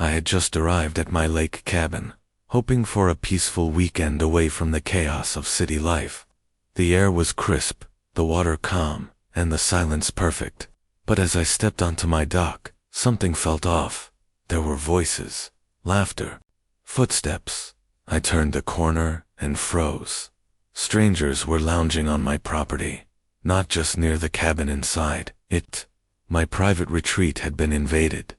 I had just arrived at my lake cabin, hoping for a peaceful weekend away from the chaos of city life. The air was crisp, the water calm, and the silence perfect. But as I stepped onto my dock, something felt off. There were voices, laughter, footsteps. I turned a corner and froze. Strangers were lounging on my property, not just near the cabin inside. My private retreat had been invaded.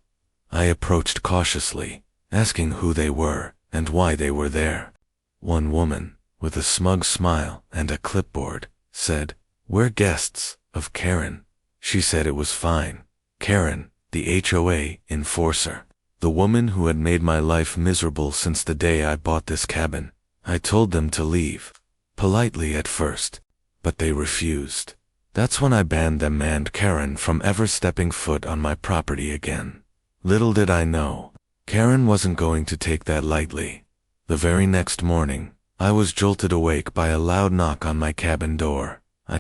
I approached cautiously, asking who they were and why they were there. One woman, with a smug smile and a clipboard, said, "We're guests of Karen." She said it was fine. Karen, the HOA enforcer. The woman who had made my life miserable since the day I bought this cabin. I told them to leave, politely at first, but they refused. That's when I banned them and Karen from ever stepping foot on my property again. Little did I know, Karen wasn't going to take that lightly. The very next morning, I was jolted awake by a loud knock on my cabin door. I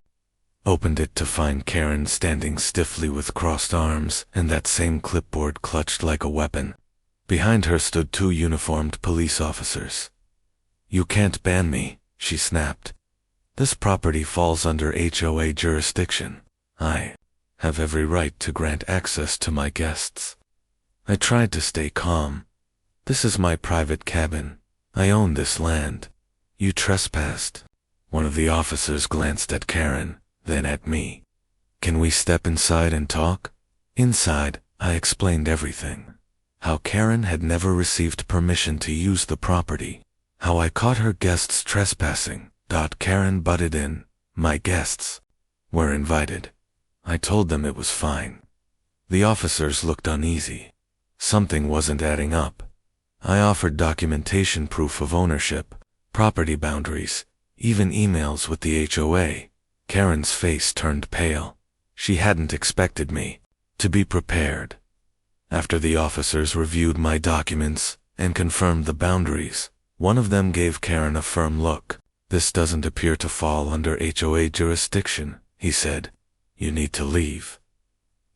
opened it to find Karen standing stiffly with crossed arms and that same clipboard clutched like a weapon. Behind her stood 2 uniformed police officers. "You can't ban me," she snapped. "This property falls under HOA jurisdiction. I have every right to grant access to my guests." I tried to stay calm. "This is my private cabin. I own this land. You trespassed." One of the officers glanced at Karen, then at me. "Can we step inside and talk?" Inside, I explained everything. How Karen had never received permission to use the property. How I caught her guests trespassing. Karen butted in. "My guests were invited." I told them it was fine. The officers looked uneasy. Something wasn't adding up. I offered documentation, proof of ownership, property boundaries, even emails with the HOA. Karen's face turned pale. She hadn't expected me to be prepared. After the officers reviewed my documents and confirmed the boundaries, one of them gave Karen a firm look. "This doesn't appear to fall under HOA jurisdiction," he said. "You need to leave."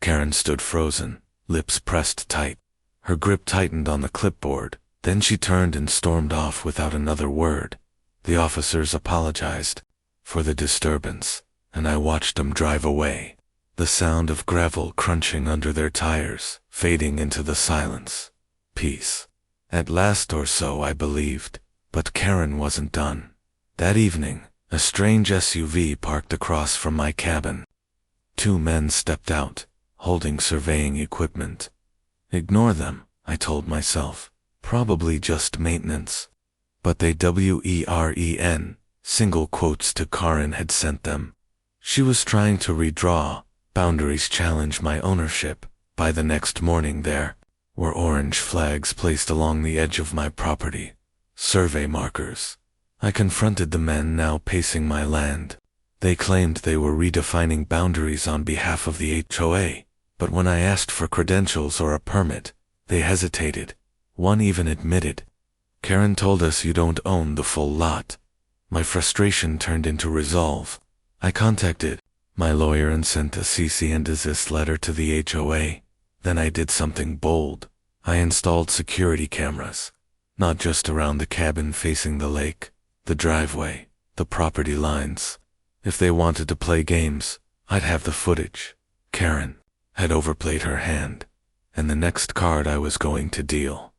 Karen stood frozen, lips pressed tight. Her grip tightened on the clipboard, then she turned and stormed off without another word. The officers apologized for the disturbance, and I watched them drive away. The sound of gravel crunching under their tires, fading into the silence. Peace. At last or so, I believed, but Karen wasn't done. That evening, a strange SUV parked across from my cabin. 2 men stepped out, holding surveying equipment. Ignore them, I told myself. Probably just maintenance. But they WEREN, single quotes to Karen had sent them. She was trying to redraw boundaries, challenge my ownership. By the next morning there were orange flags placed along the edge of my property. Survey markers. I confronted the men now pacing my land. They claimed they were redefining boundaries on behalf of the HOA, but when I asked for credentials or a permit, they hesitated. One even admitted, "Karen told us you don't own the full lot." My frustration turned into resolve. I contacted my lawyer and sent a cease and desist letter to the HOA. Then I did something bold. I installed security cameras, not just around the cabin facing the lake, the driveway, the property lines. If they wanted to play games, I'd have the footage. Karen had overplayed her hand, and the next card I was going to deal,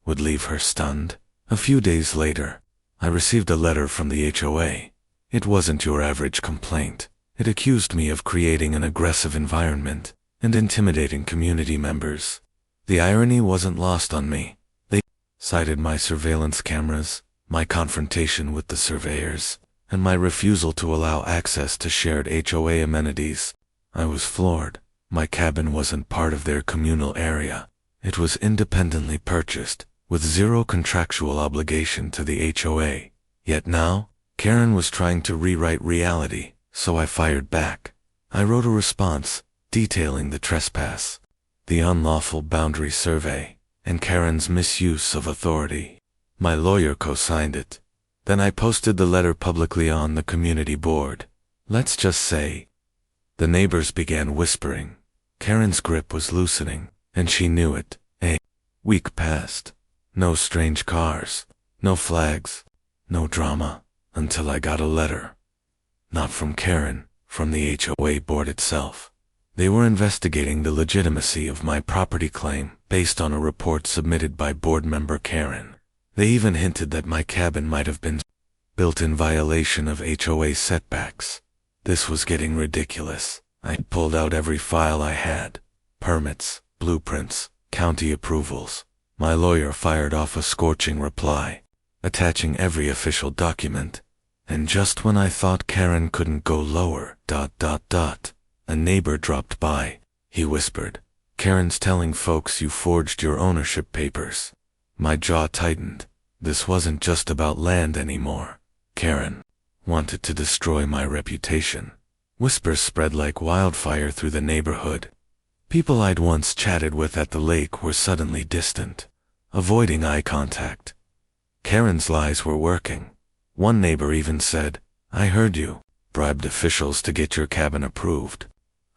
would leave her stunned. A few days later, I received a letter from the HOA. It wasn't your average complaint. It accused me of creating an aggressive environment and intimidating community members. The irony wasn't lost on me. They cited my surveillance cameras, my confrontation with the surveyors, and my refusal to allow access to shared HOA amenities. I was floored. My cabin wasn't part of their communal area. It was independently purchased, with zero contractual obligation to the HOA. Yet now, Karen was trying to rewrite reality, so I fired back. I wrote a response, detailing the trespass, the unlawful boundary survey, and Karen's misuse of authority. My lawyer co-signed it. Then I posted the letter publicly on the community board. Let's just say, the neighbors began whispering. Karen's grip was loosening, and she knew it. Week passed. No strange cars, no flags, no drama, until I got a letter. Not from Karen, from the HOA board itself. They were investigating the legitimacy of my property claim based on a report submitted by board member Karen. They even hinted that my cabin might have been built in violation of HOA setbacks. This was getting ridiculous. I pulled out every file I had. Permits, blueprints, county approvals. My lawyer fired off a scorching reply, attaching every official document. And just when I thought Karen couldn't go lower, a neighbor dropped by. He whispered, "Karen's telling folks you forged your ownership papers." My jaw tightened. This wasn't just about land anymore. Karen wanted to destroy my reputation. Whispers spread like wildfire through the neighborhood. People I'd once chatted with at the lake were suddenly distant, avoiding eye contact. Karen's lies were working. One neighbor even said, "I heard you bribed officials to get your cabin approved."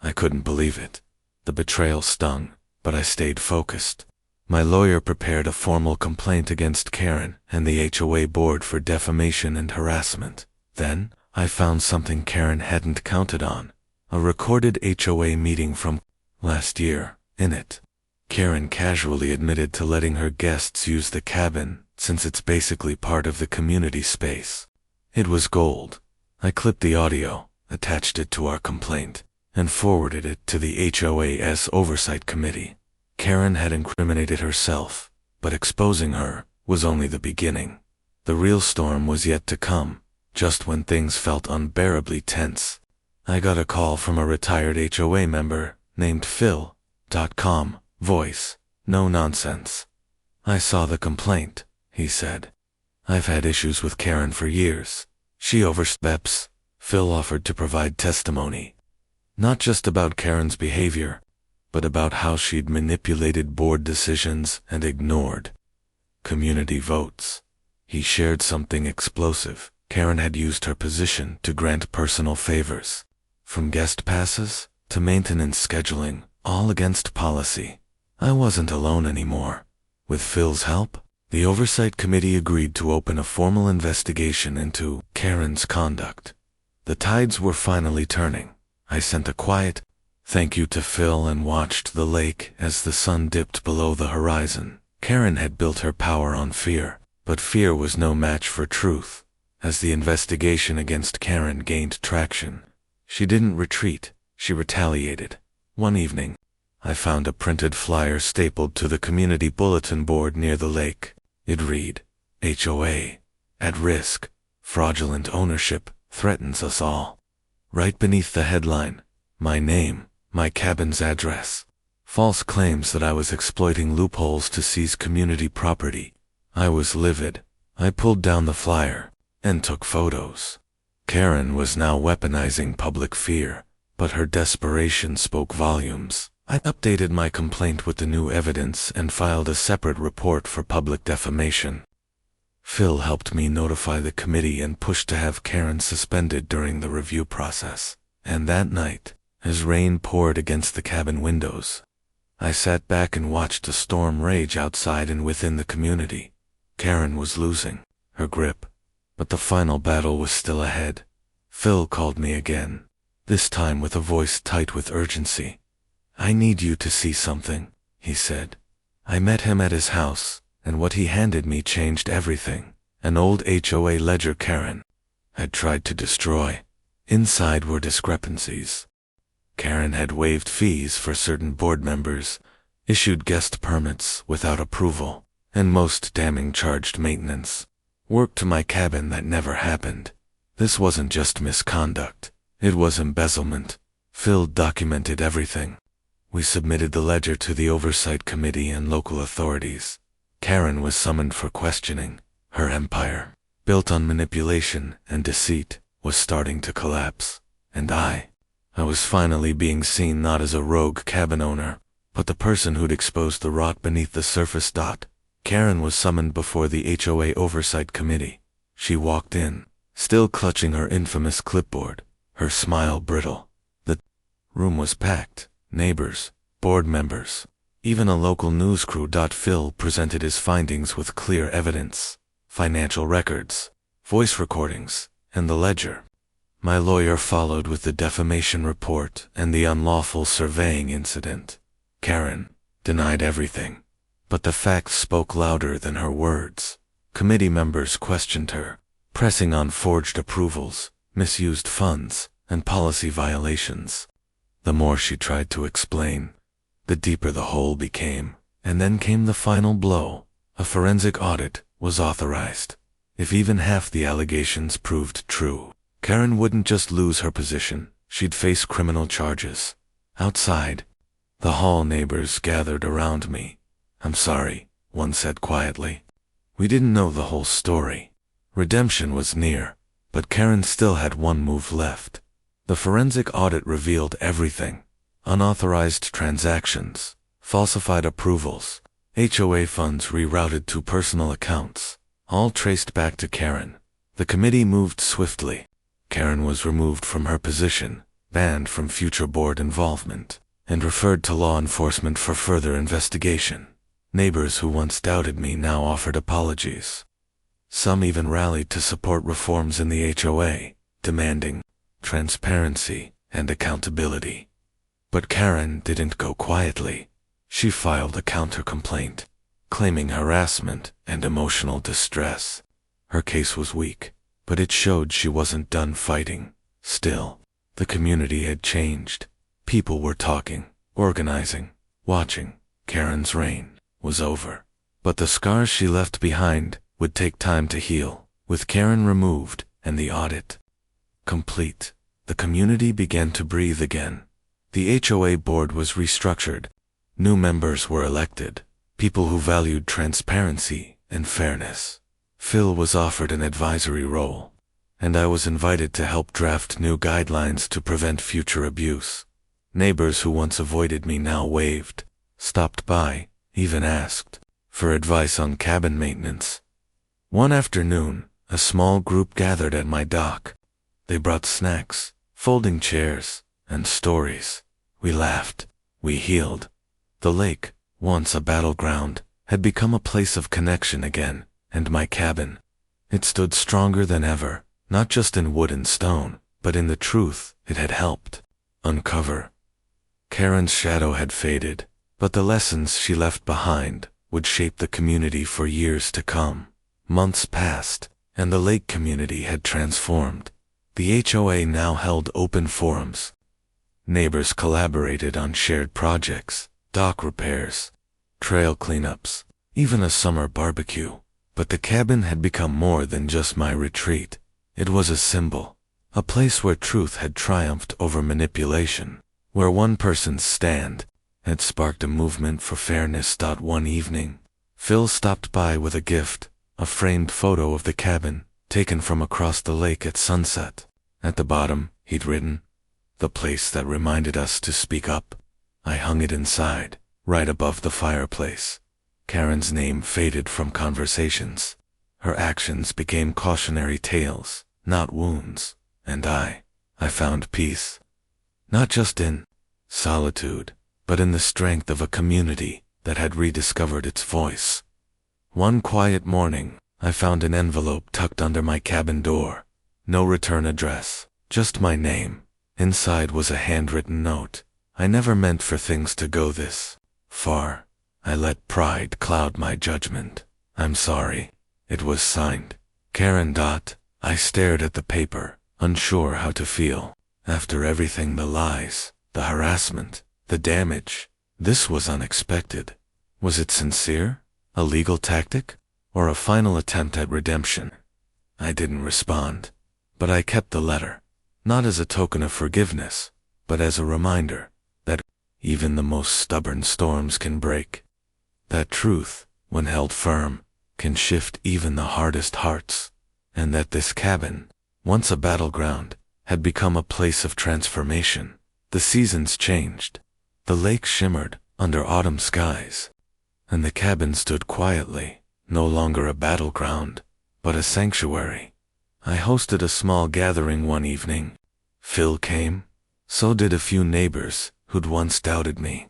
I couldn't believe it. The betrayal stung, but I stayed focused. My lawyer prepared a formal complaint against Karen and the HOA board for defamation and harassment. Then, I found something Karen hadn't counted on. A recorded HOA meeting from last year. In it, Karen casually admitted to letting her guests use the cabin since it's basically part of the community space. It was gold. I clipped the audio, attached it to our complaint, and forwarded it to the HOA's Oversight Committee. Karen had incriminated herself, but exposing her was only the beginning. The real storm was yet to come. Just when things felt unbearably tense, I got a call from a retired HOA member named Phil.com, voice, no nonsense. "I saw the complaint," he said. "I've had issues with Karen for years. She oversteps." Phil offered to provide testimony, not just about Karen's behavior, but about how she'd manipulated board decisions and ignored community votes. He shared something explosive. Karen had used her position to grant personal favors, from guest passes to maintenance scheduling, all against policy. I wasn't alone anymore. With Phil's help, the Oversight Committee agreed to open a formal investigation into Karen's conduct. The tides were finally turning. I sent a quiet thank you to Phil and watched the lake as the sun dipped below the horizon. Karen had built her power on fear, but fear was no match for truth. As the investigation against Karen gained traction, she didn't retreat, she retaliated. One evening, I found a printed flyer stapled to the community bulletin board near the lake. It read, "HOA, at risk, fraudulent ownership threatens us all." Right beneath the headline, my name, my cabin's address. False claims that I was exploiting loopholes to seize community property. I was livid. I pulled down the flyer and took photos. Karen was now weaponizing public fear, but her desperation spoke volumes. I updated my complaint with the new evidence and filed a separate report for public defamation. Phil helped me notify the committee and pushed to have Karen suspended during the review process. And that night, as rain poured against the cabin windows, I sat back and watched the storm rage outside and within the community. Karen was losing her grip, but the final battle was still ahead. Phil called me again, this time with a voice tight with urgency. "I need you to see something," he said. I met him at his house, and what he handed me changed everything. An old HOA ledger Karen had tried to destroy. Inside were discrepancies. Karen had waived fees for certain board members, issued guest permits without approval, and most damning charged maintenance. Work to my cabin that never happened. This wasn't just misconduct, it was embezzlement. Phil documented everything. We submitted the ledger to the Oversight Committee and local authorities. Karen was summoned for questioning. Her empire, built on manipulation and deceit, was starting to collapse. And I was finally being seen not as a rogue cabin owner, but the person who'd exposed the rot beneath the surface. Karen was summoned before the HOA Oversight Committee. She walked in, still clutching her infamous clipboard, her smile brittle. The room was packed. Neighbors, board members, Even a local news crew. Phil presented his findings with clear evidence, financial records, voice recordings, and the ledger. My lawyer followed with the defamation report and the unlawful surveying incident. Karen denied everything, but the facts spoke louder than her words. Committee members questioned her, pressing on forged approvals, misused funds, and policy violations. The more she tried to explain, the deeper the hole became. And then came the final blow. A forensic audit was authorized. If even half the allegations proved true, Karen wouldn't just lose her position, she'd face criminal charges. Outside, the hall neighbors gathered around me. "I'm sorry," one said quietly. "We didn't know the whole story." Redemption was near, but Karen still had one move left. The forensic audit revealed everything: unauthorized transactions, falsified approvals, HOA funds rerouted to personal accounts, all traced back to Karen. The committee moved swiftly. Karen was removed from her position, banned from future board involvement, and referred to law enforcement for further investigation. Neighbors who once doubted me now offered apologies. Some even rallied to support reforms in the HOA, demanding transparency and accountability. But Karen didn't go quietly. She filed a counter-complaint, claiming harassment and emotional distress. Her case was weak, but it showed she wasn't done fighting. Still, the community had changed. People were talking, organizing, watching. Karen's reign was over. But the scars she left behind would take time to heal. With Karen removed and the audit complete, the community began to breathe again. The HOA board was restructured. New members were elected, people who valued transparency and fairness. Phil was offered an advisory role, and I was invited to help draft new guidelines to prevent future abuse. Neighbors who once avoided me now waved, stopped by, even asked for advice on cabin maintenance. One afternoon, a small group gathered at my dock. They brought snacks, folding chairs, and stories. We laughed. We healed. The lake, once a battleground, had become a place of connection again, and my cabin. It stood stronger than ever, not just in wood and stone, but in the truth it had helped uncover. Karen's shadow had faded, but the lessons she left behind would shape the community for years to come. Months passed, and the lake community had transformed. The HOA now held open forums. Neighbors collaborated on shared projects, dock repairs, trail cleanups, even a summer barbecue. But the cabin had become more than just my retreat. It was a symbol, a place where truth had triumphed over manipulation, where one person's stand had sparked a movement for fairness. One evening, Phil stopped by with a gift, a framed photo of the cabin, taken from across the lake at sunset. At the bottom, he'd written, "The place that reminded us to speak up." I hung it inside, right above the fireplace. Karen's name faded from conversations. Her actions became cautionary tales, not wounds. And I found peace. Not just in solitude, but in the strength of a community that had rediscovered its voice. One quiet morning, I found an envelope tucked under my cabin door. No return address, just my name. Inside was a handwritten note. I never meant for things to go this far. I let pride cloud my judgment. "I'm sorry." It was signed, Karen. I stared at the paper, unsure how to feel. After everything, the lies, the harassment, the damage, this was unexpected. Was it sincere? A legal tactic? Or a final attempt at redemption? I didn't respond, but I kept the letter, not as a token of forgiveness, but as a reminder that even the most stubborn storms can break. That truth, when held firm, can shift even the hardest hearts. And that this cabin, once a battleground, had become a place of transformation. The seasons changed. The lake shimmered under autumn skies, and the cabin stood quietly, no longer a battleground, but a sanctuary. I hosted a small gathering one evening. Phil came. So did a few neighbors who'd once doubted me.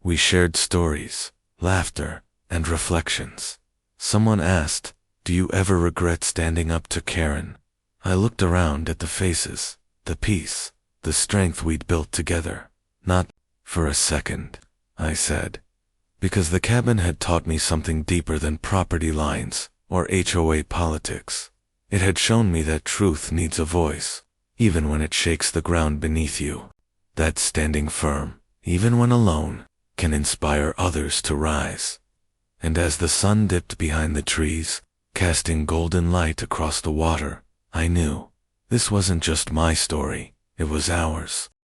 We shared stories, laughter, and reflections. Someone asked, "Do you ever regret standing up to Karen?" I looked around at the faces, the peace, the strength we'd built together. "Not for a second," I said, because the cabin had taught me something deeper than property lines or HOA politics. It had shown me that truth needs a voice, even when it shakes the ground beneath you. That standing firm, even when alone, can inspire others to rise. And as the sun dipped behind the trees, casting golden light across the water, I knew this wasn't just my story, it was ours.